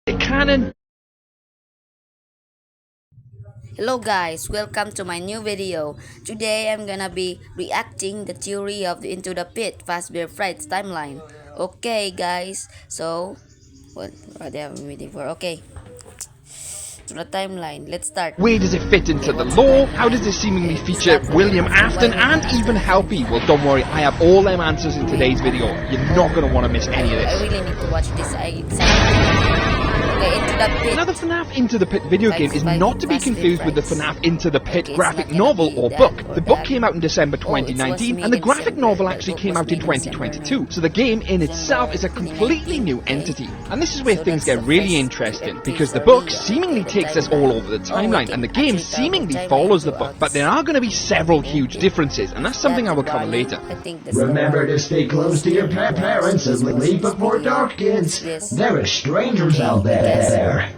Canon. Hello guys, welcome to my new video. Today I'm gonna be reacting the theory of the Into the Pit Fazbear Frights timeline. Okay guys, so what am I waiting for? Okay, to the timeline. Let's start. Where does it fit into the lore? How does this seemingly feature William Afton and even Helpy? Well, don't worry, I have all them answers in today's video. You're not going to want to miss any of I this. really need to watch this. Okay, Into the Pit. Now, the FNAF Into the Pit video game is not to be confused with the FNAF Into the Pit graphic novel or book. The book came out in December 2019, and the graphic novel actually came out in 2022. So the game in itself is a completely new entity. And this is where things get really interesting, because the book seemingly takes us all over the timeline, and the game seemingly follows the book. But there are going to be several huge differences, and that's something I will cover later. Remember to stay close to your parents and leave before dark, kids. There are strangers out there.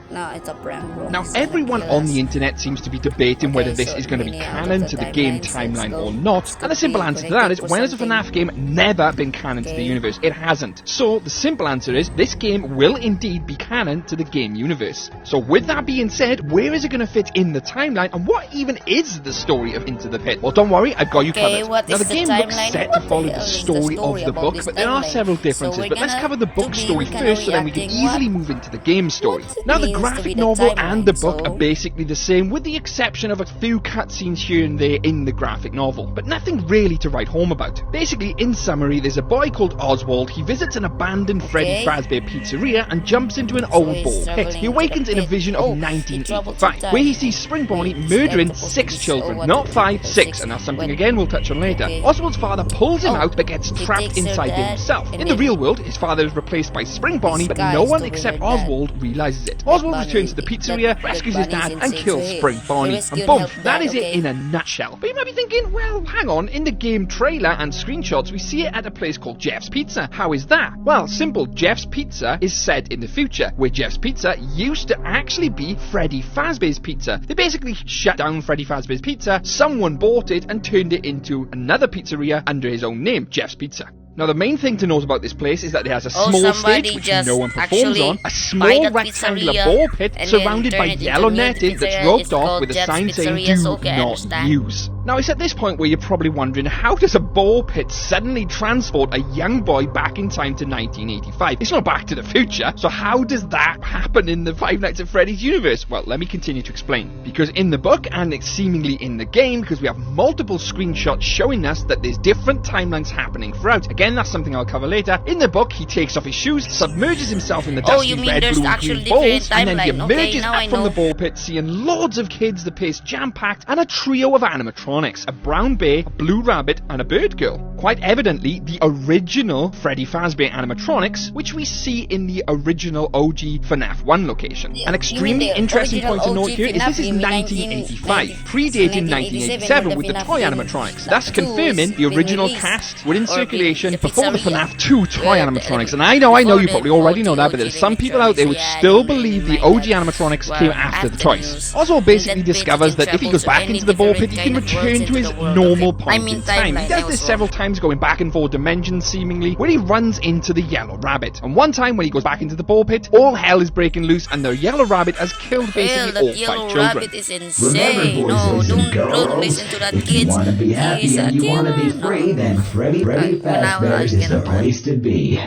No, it's a prank, bro. Now, everyone on the internet seems to be debating whether this is going to be canon to the game timeline or not, and the simple answer to that is, when has a FNAF game never been canon to the universe? It hasn't. So, the simple answer is, this game will indeed be canon to the game universe. So, with that being said, where is it going to fit in the timeline, and what even is the story of Into the Pit? Well, don't worry, I've got you covered. Now, the game looks set to follow the story of the book, but there are several differences. But let's cover the book story first, so then we can easily move into the game story. Now, the graphic novel and the book are basically the same, with the exception of a few cutscenes here and there in the graphic novel, but nothing really to write home about. Basically, in summary, there's a boy called Oswald. He visits an abandoned Freddy Fazbear pizzeria and jumps into an old ball pit. He awakens in a vision of 1985, where he sees Spring Bonnie murdering 6 children, not 5, 6, and that's something again we'll touch on later. Oswald's father pulls him out but gets trapped inside himself. In the real world, his father is replaced by Spring Bonnie, but no one except Oswald realizes it. Oswald returns to the pizzeria, rescues his dad, and kills Spring Bonnie. And boom, that is it in a nutshell. But you might be thinking, well, hang on, in the game trailer and screenshots, we see it at a place called Jeff's Pizza. How is that? Well, simple. Jeff's Pizza is set in the future, where Jeff's Pizza used to actually be Freddy Fazbear's Pizza. They basically shut down Freddy Fazbear's Pizza, someone bought it and turned it into another pizzeria under his own name, Jeff's Pizza. Now, the main thing to note about this place is that it has a small stage, which no one performs on, a small rectangular ball pit surrounded by yellow netting that's roped off with a sign saying, "Do not use." Now, it's at this point where you're probably wondering, how does a ball pit suddenly transport a young boy back in time to 1985? It's not Back to the Future, so how does that happen in the Five Nights at Freddy's universe? Well, let me continue to explain. Because in the book, and it's seemingly in the game, because we have multiple screenshots showing us that there's different timelines happening throughout. Again, that's something I'll cover later. In the book, he takes off his shoes, submerges himself in the dusty red, blue, and green balls, and then he emerges up from the ball pit, seeing loads of kids, the place jam-packed, and a trio of animatronics. A brown bear, a blue rabbit, and a bird girl. Quite evidently, the original Freddy Fazbear animatronics, which we see in the original OG FNAF 1 location. An extremely interesting point to note here is this is 1985, predating 1987 with the toy animatronics, thus confirming the original cast were in circulation before the FNAF 2 toy animatronics. And I know you probably already know that, but there's some people out there which still believe the OG animatronics came after the toys. Oswald basically discovers that if he goes back into the ball pit, he can return to his normal point in time. He does this several times, going back and forth dimensions seemingly, where he runs into the yellow rabbit. And one time when he goes back into the ball pit, all hell is breaking loose and the yellow rabbit has killed basically all 5 children. Rabbit is insane. No, don't listen to that, if kids. you want to be happy and you want to be free, then Freddy Fazbear's is the place to be.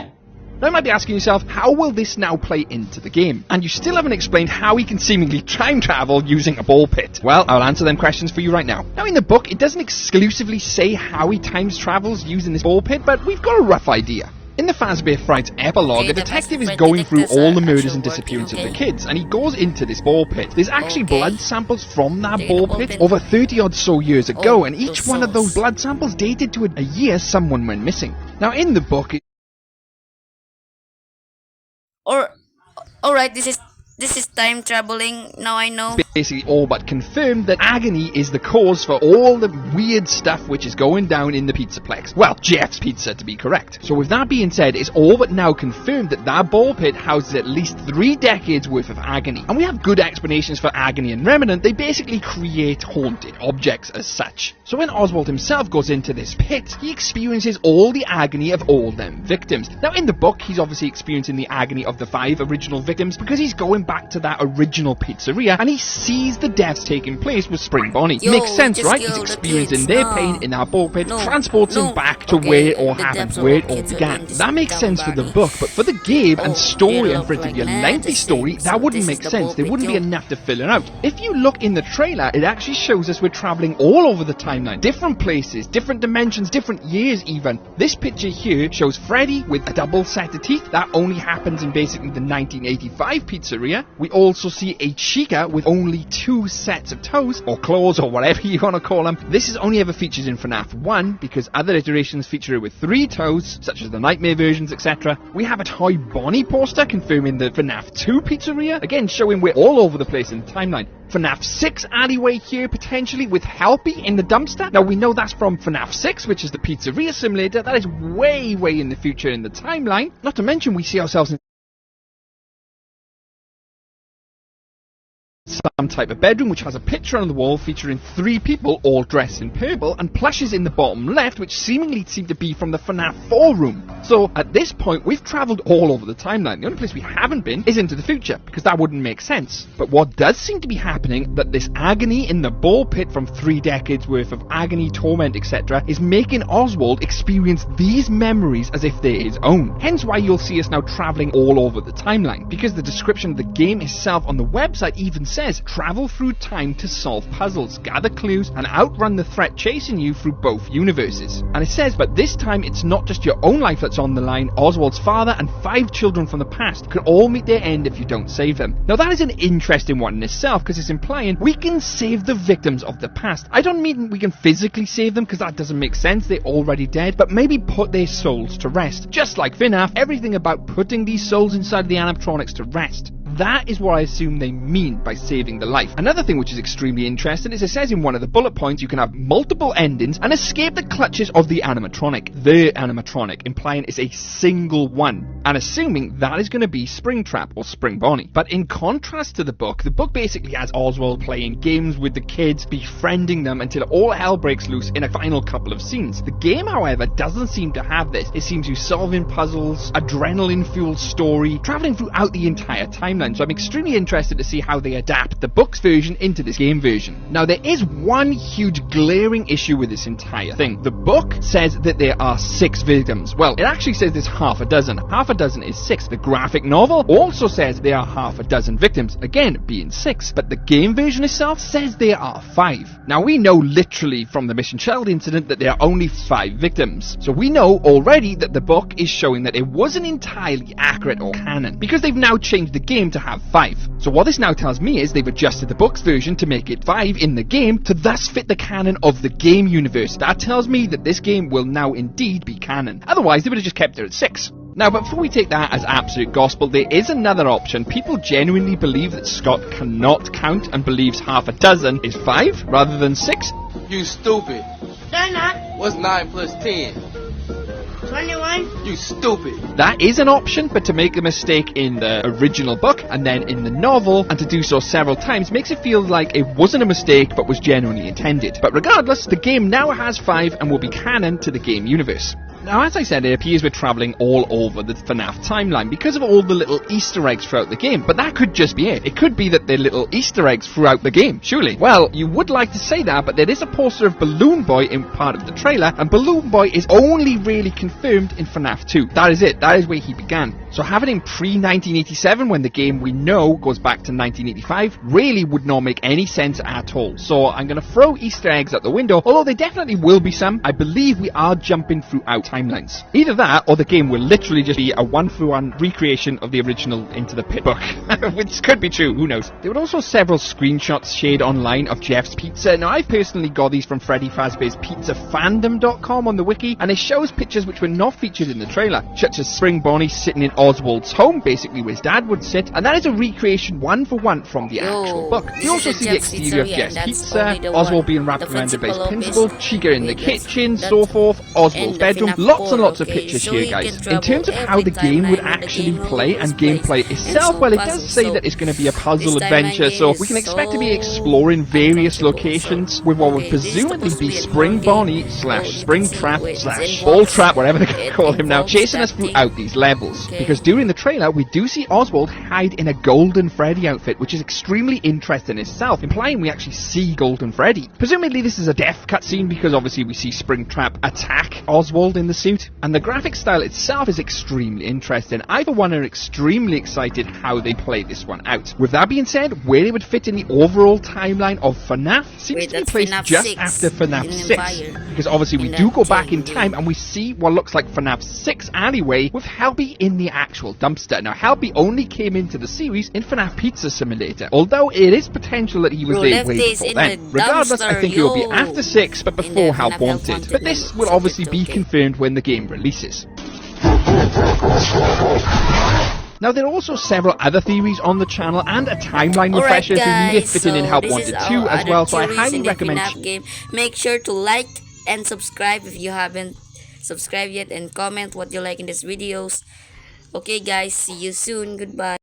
Now you might be asking yourself, how will this now play into the game? And you still haven't explained how he can seemingly time travel using a ball pit. Well, I'll answer them questions for you right now. Now in the book, it doesn't exclusively say how he time travels using this ball pit, but we've got a rough idea. In the Fazbear Frights epilogue, a detective is going through all the murders and disappearances of the kids, and he goes into this ball pit. There's actually blood samples from that ball pit over 30 odd so years ago, and each one of those blood samples dated to a year someone went missing. Now in the book, Alright, this is time traveling. Now I know. basically all but confirmed that Agony is the cause for all the weird stuff which is going down in the Pizzaplex. Well, Jeff's Pizza to be correct. So with that being said, it's all but now confirmed that that ball pit houses at least 3 decades worth of agony. And we have good explanations for Agony and Remnant. They basically create haunted objects as such. So when Oswald himself goes into this pit, he experiences all the agony of all them victims. Now in the book, he's obviously experiencing the agony of the 5 original victims because he's going back to that original pizzeria and he sees the deaths taking place with Spring Bonnie. Makes sense, right? He's experiencing their pain in that ball pit, transports him back to where it all happened, where it all began. That makes sense for the book, but for the game and story, and for it to be a lengthy story, that wouldn't make sense. There wouldn't be enough to fill it out. If you look in the trailer, it actually shows us we're traveling all over the timeline. Different places, different dimensions, different years even. This picture here shows Freddy with a double set of teeth. That only happens in basically the 1985 pizzeria. We also see a Chica with only 2 sets of toes, or claws, or whatever you want to call them. This is only ever featured in FNAF 1, because other iterations feature it with 3 toes, such as the Nightmare versions, etc. We have a Toy Bonnie poster confirming the FNAF 2 pizzeria, again showing we're all over the place in the timeline. FNAF 6 alleyway here, potentially, with Helpy in the dumpster. Now, we know that's from FNAF 6, which is the pizzeria simulator. That is way, way in the future in the timeline. Not to mention, we see ourselves in some type of bedroom which has a picture on the wall featuring 3 people all dressed in purple and plushes in the bottom left which seemingly seem to be from the FNAF 4 room. So at this point we've travelled all over the timeline. The only place we haven't been is into the future, because that wouldn't make sense. But what does seem to be happening, that this agony in the ball pit from 3 decades worth of agony, torment, etc. is making Oswald experience these memories as if they're his own. Hence why you'll see us now travelling all over the timeline, because the description of the game itself on the website even says travel through time to solve puzzles, gather clues, and outrun the threat chasing you through both universes. And it says, but this time it's not just your own life that's on the line. Oswald's father and 5 children from the past can all meet their end if you don't save them. Now that is an interesting one in itself, because it's implying we can save the victims of the past. I don't mean we can physically save them, because that doesn't make sense, they're already dead, but maybe put their souls to rest. Just like FNAF, everything about putting these souls inside the animatronics to rest. That is what I assume they mean by saving the life. Another thing which is extremely interesting is it says in one of the bullet points you can have multiple endings and escape the clutches of the animatronic. The animatronic, implying it's a single one. And assuming that is going to be Springtrap or Spring Bonnie. But in contrast to the book basically has Oswald playing games with the kids, befriending them until all hell breaks loose in a final couple of scenes. The game, however, doesn't seem to have this. It seems to solving puzzles, adrenaline-fueled story, travelling throughout the entire timeline. So I'm extremely interested to see how they adapt the book's version into this game version. Now there is one huge glaring issue with this entire thing. The book says that there are 6 victims. Well, it actually says there's half a dozen. Half a dozen is 6. The graphic novel also says there are half a dozen victims, again being 6. But the game version itself says there are 5. Now we know literally from the Mission Child incident that there are only 5 victims. So we know already that the book is showing that it wasn't entirely accurate or canon, because they've now changed the game to have 5. So what this now tells me is they've adjusted the book's version to make it 5 in the game to thus fit the canon of the game universe. That tells me that this game will now indeed be canon. Otherwise they would have just kept it at 6. Now, before we take that as absolute gospel, there is another option. People genuinely believe that Scott cannot count and believes half a dozen is 5 rather than 6. You stupid. No, not. What's 9 plus 10? 21. You stupid. That is an option, but to make a mistake in the original book and then in the novel, and to do so several times, makes it feel like it wasn't a mistake but was genuinely intended. But regardless, the game now has 5 and will be canon to the game universe. Now, as I said, it appears we're travelling all over the FNAF timeline because of all the little Easter eggs throughout the game. But that could just be it. It could be that they're little Easter eggs throughout the game, surely. Well, you would like to say that, but there is a poster of Balloon Boy in part of the trailer, and Balloon Boy is only really confirmed in FNAF 2. That is it. That is where he began. So having him pre-1987, when the game we know goes back to 1985, really would not make any sense at all. So I'm going to throw Easter eggs out the window, although there definitely will be some. I believe we are jumping throughout timelines. Either that, or the game will literally just be a one-for-one recreation of the original Into the Pit book, which could be true, who knows. There were also several screenshots shared online of Jeff's Pizza. Now, I personally got these from Freddy Fazbear's PizzaFandom.com on the wiki, and it shows pictures which were not featured in the trailer, such as Spring Bonnie sitting in Oswald's home, basically where his dad would sit, and that is a recreation 1-for-1 from the actual book. You also see the exterior of Jeff's Pizza, Oswald being wrapped around a base principal, Chica in the kitchen, so forth, Oswald's bedroom, lots and lots of pictures here, guys. In terms of how the game would actually play and gameplay itself, well, it does say that it's going to be a puzzle adventure, so we can expect to be exploring various locations with what would presumably be Spring Bonnie / Spring Trap / Ball Trap, whatever they're going to call him now, chasing us throughout these levels. Because during the trailer, we do see Oswald hide in a Golden Freddy outfit, which is extremely interesting itself, implying we actually see Golden Freddy. Presumably this is a death cutscene because obviously we see Springtrap attack Oswald in the suit, and the graphic style itself is extremely interesting. I for one are extremely excited how they play this one out. With that being said, where it would fit in the overall timeline of FNAF seems to be placed just after FNAF 6, because obviously we do go back in time and we see what looks like FNAF 6 alleyway with Helby in the actual dumpster. Now Helby only came into the series in FNAF Pizza Simulator, although it is potential that he was there way before then. Regardless, I think it will be after 6 but before Help Wanted, but this will obviously be confirmed when the game releases. Now, there are also several other theories on the channel and a timeline refresher if you need it, fitting in Help Wanted 2 as well, so I highly recommend... Game. Make sure to like and subscribe if you haven't subscribed yet, and comment what you like in these videos. Okay guys, see you soon, goodbye.